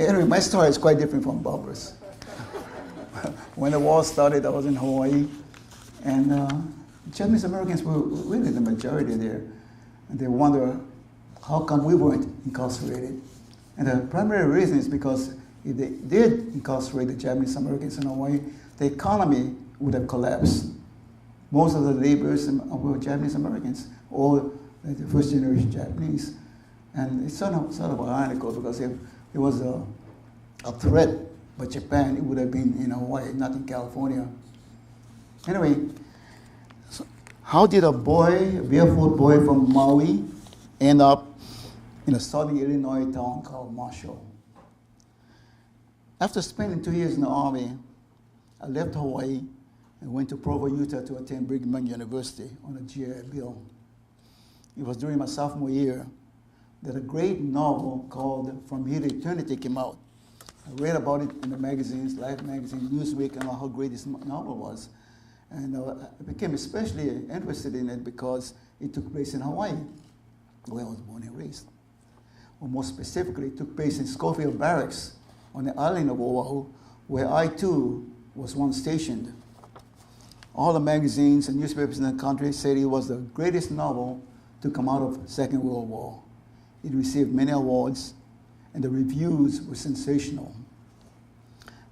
Anyway, my story is quite different from Barbara's. When the war started, I was in Hawaii, and Japanese Americans were really the majority there. And they wonder, how come we weren't incarcerated? And the primary reason is because if they did incarcerate the Japanese Americans in Hawaii, the economy would have collapsed. Most of the laborers were Japanese Americans, or the first generation Japanese. And it's sort of ironical, because if there was a threat by Japan, it would have been in Hawaii, not in California. Anyway, so how did a barefoot boy from Maui end up in a southern Illinois town called Marshall? After spending 2 years in the Army, I left Hawaii and went to Provo, Utah to attend Brigham Young University on a GI Bill. It was during my sophomore year that a great novel called From Here to Eternity came out. I read about it in the magazines, Life magazine, Newsweek, and how great this novel was. And I became especially interested in it because it took place in Hawaii, where I was born and raised. Or more specifically, it took place in Schofield Barracks on the island of Oahu, where I too was once stationed. All the magazines and newspapers in the country said it was the greatest novel to come out of the Second World War. It received many awards, and the reviews were sensational.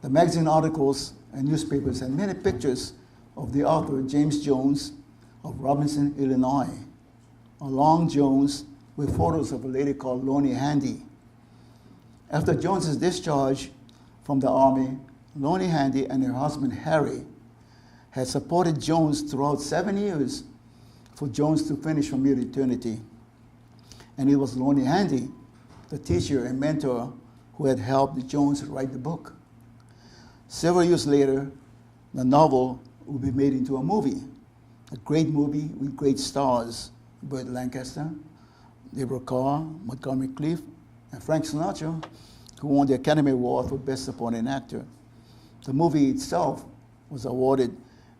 The magazine articles and newspapers had many pictures of the author, James Jones, of Robinson, Illinois, along Jones, with photos of a lady called Lonnie Handy. After Jones's discharge from the Army, Lonnie Handy and her husband, Harry, had supported Jones throughout 7 years for Jones to finish From Here to Eternity. And it was Lonnie Handy, the teacher and mentor, who had helped Jones write the book. Several years later, the novel would be made into a movie, a great movie with great stars: Burt Lancaster, Deborah Carr, Montgomery Clift, and Frank Sinatra, who won the Academy Award for Best Supporting Actor. The movie itself was awarded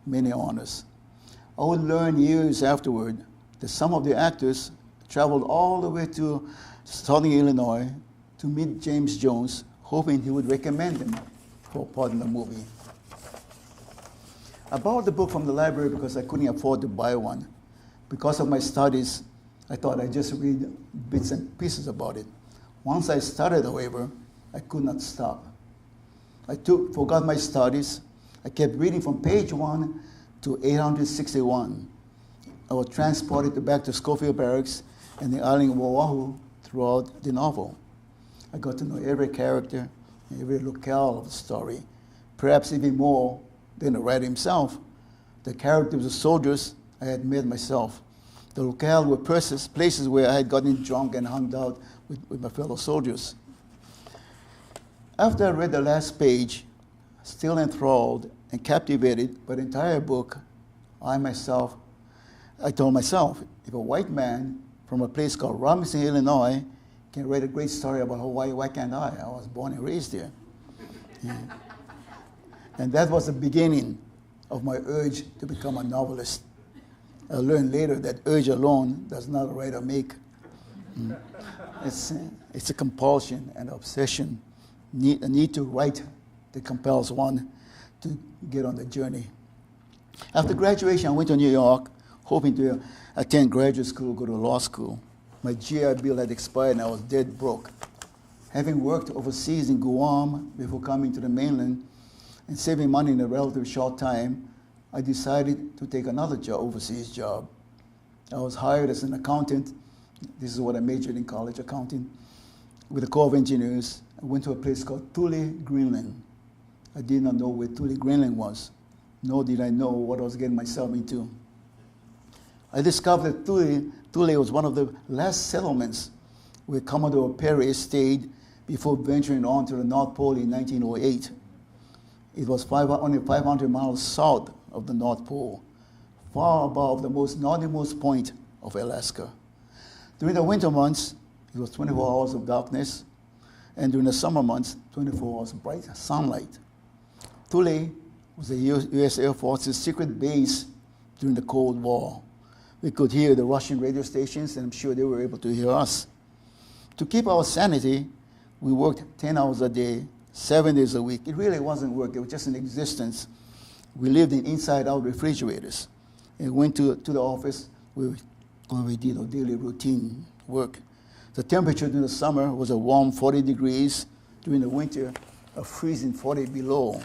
many honors. I would learn years afterward that some of the actors traveled all the way to southern Illinois to meet James Jones, hoping he would recommend them for part in the movie. I borrowed the book from the library because I couldn't afford to buy one. Because of my studies, I thought I'd just read bits and pieces about it. Once I started, however, I could not stop. I forgot my studies. I kept reading from page 1 to 861. I was transported back to Schofield Barracks and the island of Oahu throughout the novel. I got to know every character, every locale of the story, perhaps even more than the writer himself. The characters were soldiers I had met myself. The locale were places where I had gotten drunk and hung out with my fellow soldiers. After I read the last page, still enthralled and captivated by the entire book, I told myself, if a white man from a place called Robinson, Illinois, can write a great story about Hawaii, why can't I? I was born and raised there. Yeah. And that was the beginning of my urge to become a novelist. I learned later that urge alone does not a writer make. It's a compulsion and obsession, a need to write that compels one to get on the journey. After graduation, I went to New York, hoping to attend graduate school, go to law school. My GI Bill had expired and I was dead broke. Having worked overseas in Guam before coming to the mainland and saving money in a relatively short time, I decided to take another overseas job. I was hired as an accountant. This is what I majored in college, accounting, with the Corps of Engineers. I went to a place called Thule, Greenland. I did not know where Thule, Greenland was, nor did I know what I was getting myself into. I discovered that Thule was one of the last settlements where Commodore Perry stayed before venturing on to the North Pole in 1908. It was only 500 miles south of the North Pole, far above the most northernmost point of Alaska. During the winter months, it was 24 hours of darkness, and during the summer months, 24 hours of bright sunlight. Thule was the U.S. Air Force's secret base during the Cold War. We could hear the Russian radio stations, and I'm sure they were able to hear us. To keep our sanity, We worked 10 hours a day, 7 days a week. It really wasn't work. It was just an existence. We lived in inside-out refrigerators. And went to the office where we did our daily routine work. The temperature during the summer was a warm 40 degrees. During the winter, a freezing 40 below.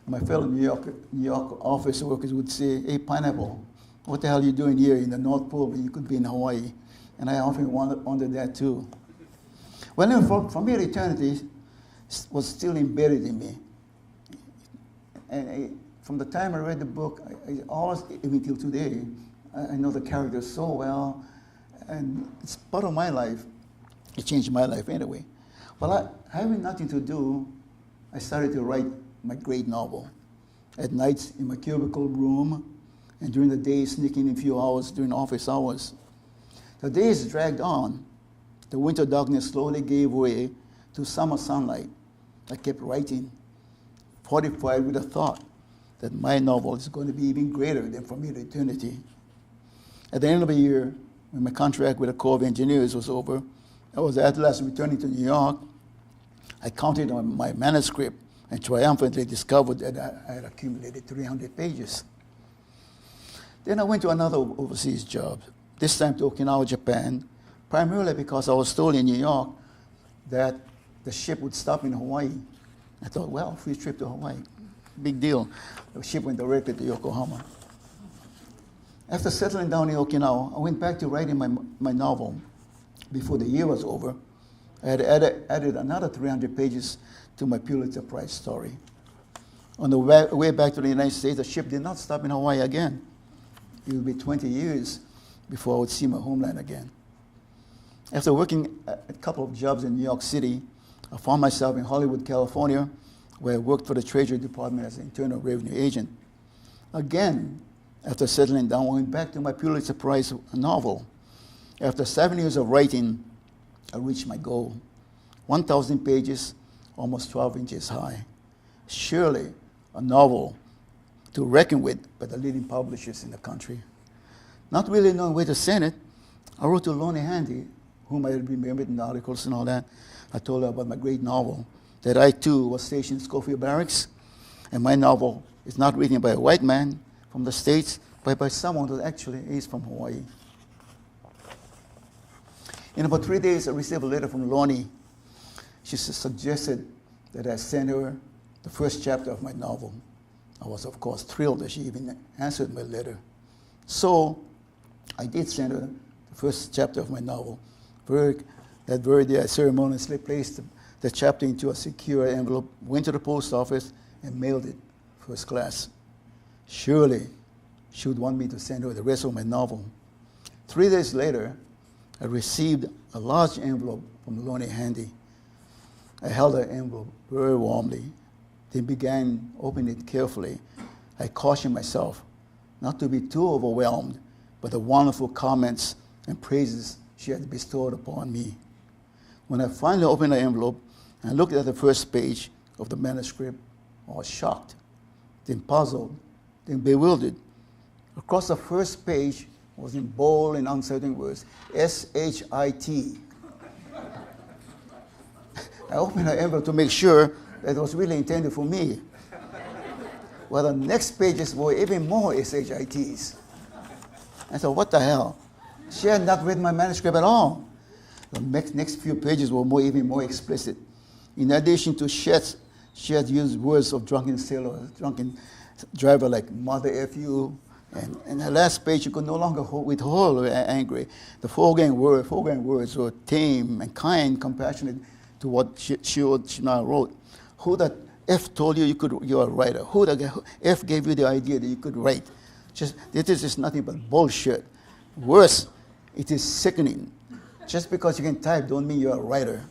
My fellow New York office workers would say, "Hey, Pineapple, what the hell are you doing here in the North Pole when you could be in Hawaii?" And I often wondered that too. Well, for me, eternity was still embedded in me. And from the time I read the book, I always, even till today, I know the characters so well, and it's part of my life. It changed my life anyway. Well, having nothing to do, I started to write my great novel. At nights in my cubicle room, and during the day sneaking in a few hours during office hours. The days dragged on. The winter darkness slowly gave way to summer sunlight. I kept writing, fortified with the thought that my novel is going to be even greater than From Here to Eternity. At the end of the year, when my contract with the Corps of Engineers was over, I was at last returning to New York. I counted on my manuscript and triumphantly discovered that I had accumulated 300 pages. Then I went to another overseas job, this time to Okinawa, Japan, primarily because I was told in New York that the ship would stop in Hawaii. I thought, well, free trip to Hawaii, big deal. The ship went directly to Yokohama. After settling down in Okinawa, I went back to writing my novel. Before the year was over, I had added another 300 pages to my Pulitzer Prize story. On the way back to the United States, the ship did not stop in Hawaii again. It would be 20 years before I would see my homeland again. After working a couple of jobs in New York City, I found myself in Hollywood, California, where I worked for the Treasury Department as an Internal Revenue agent. Again, after settling down, I went back to my Pulitzer Prize novel. After 7 years of writing, I reached my goal. 1,000 pages, almost 12 inches high. Surely a novel to reckon with by the leading publishers in the country. Not really knowing where to send it, I wrote to Lonnie Handy, whom I had remembered in the articles and all that. I told her about my great novel, that I too was stationed in Schofield Barracks, and my novel is not written by a white man from the States, but by someone that actually is from Hawaii. In about 3 days, I received a letter from Lonnie. She suggested that I send her the first chapter of my novel. I was, of course, thrilled that she even answered my letter. So I did send her the first chapter of my novel. That very day, I ceremoniously placed the chapter into a secure envelope, went to the post office, and mailed it first class. Surely she would want me to send her the rest of my novel. 3 days later, I received a large envelope from Lonnie Handy. I held the envelope very warmly, then began opening it carefully. I cautioned myself not to be too overwhelmed by the wonderful comments and praises she had bestowed upon me. When I finally opened the envelope and looked at the first page of the manuscript, I was shocked, then puzzled, then bewildered. Across the first page was in bold and uncertain words, S-H-I-T. I opened the envelope to make sure that it was really intended for me. Well, the next pages were even more S-H-I-Ts. I thought, what the hell? She had not read my manuscript at all. The next few pages were even more explicit. In addition to shits, she had used words of drunken sailor, drunken driver like mother F you. And the last page, you could no longer withhold angry. The foregoing words were tame and kind, compassionate to what she now wrote. Who the F told you you're a writer? Who the F gave you the idea that you could write? This is nothing but bullshit. Worse, it is sickening. Just because you can type don't mean you're a writer.